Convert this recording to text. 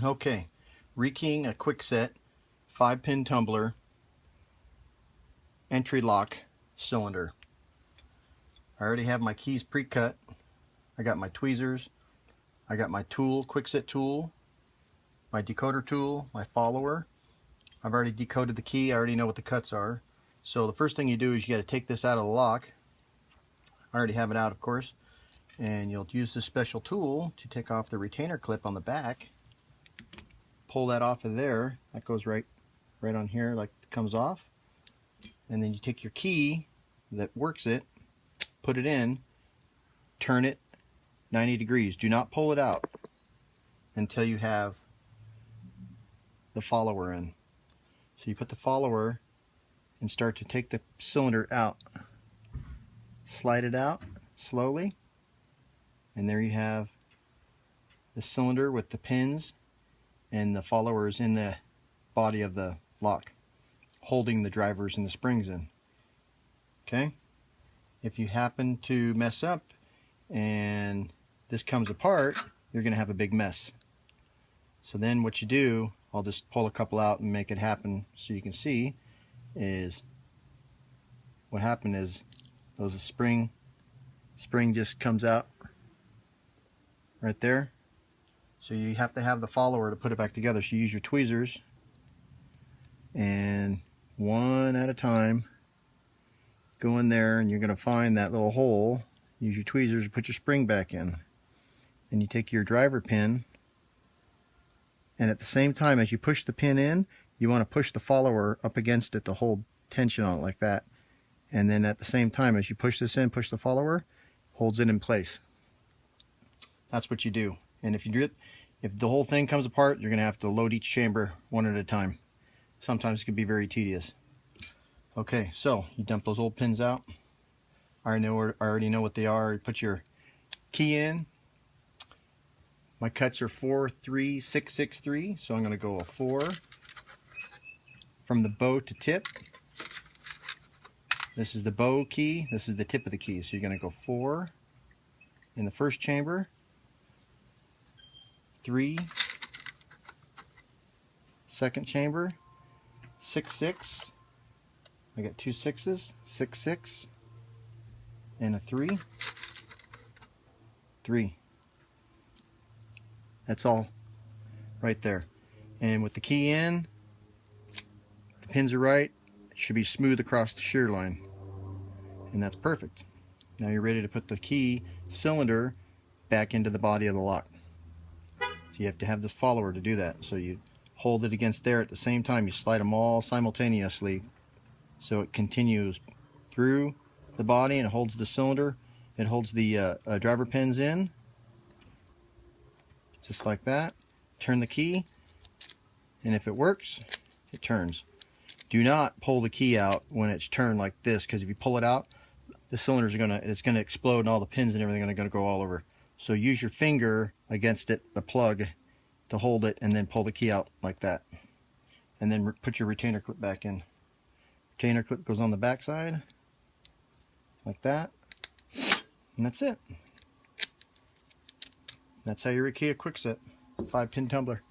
Okay, Rekeying a Kwikset 5-pin tumbler entry lock cylinder. I already have my keys pre-cut. I got my tweezers. I got my tool, Kwikset tool, my decoder tool, my follower. I've already decoded the key. I already know what the cuts are. So the first thing you do is you got to take this out of the lock. I already have it out, of course. And you'll use this special tool to take off the retainer clip on the back. Pull that off of there. That goes right on here, like it comes off. And then you take your key that works it, put it in, turn it 90 degrees. Do not pull it out until you have the follower in. So you put the follower and start to take the cylinder out. Slide it out slowly, and there you have the cylinder with the pins and the followers in the body of the lock, holding the drivers and the springs in. Okay? If you happen to mess up and this comes apart, you're going to have a big mess. So then what you do, I'll just pull a couple out and make it happen so you can see, is what happened is those spring just comes out right there. So you have to have the follower to put it back together. So you use your tweezers and one at a time go in there, and you're going to find that little hole. Use your tweezers to put your spring back in. Then you take your driver pin, and at the same time as you push the pin in, you want to push the follower up against it to hold tension on it like that. And then at the same time as you push this in, push the follower, holds it in place. That's what you do. And if the whole thing comes apart, you're going to have to load each chamber one at a time. Sometimes it can be very tedious. Okay, so you dump those old pins out. I already know what they are. You put your key in. My cuts are 4, 3, 6, 6, 3. So I'm going to go a 4 from the bow to tip. This is the bow key. This is the tip of the key. So you're going to go 4 in the first chamber, 3, second chamber, 6, 6. I got 2 6s, 6, 6, and a 3, 3. That's all right there. And with the key in, the pins are right. It should be smooth across the shear line. And that's perfect. Now you're ready to put the key cylinder back into the body of the lock. So you have to have this follower to do that. So you hold it against there at the same time. You slide them all simultaneously so it continues through the body and it holds the cylinder. It holds the driver pins in, just like that. Turn the key, and if it works, it turns. Do not pull the key out when it's turned like this, because if you pull it out, the cylinders are gonna explode, and all the pins and everything are gonna go all over. So use your finger against it, the plug, to hold it, and then pull the key out like that. And then put your retainer clip back in. Retainer clip goes on the back side, like that. And that's it. That's how you rekey a Kwikset 5-pin tumbler.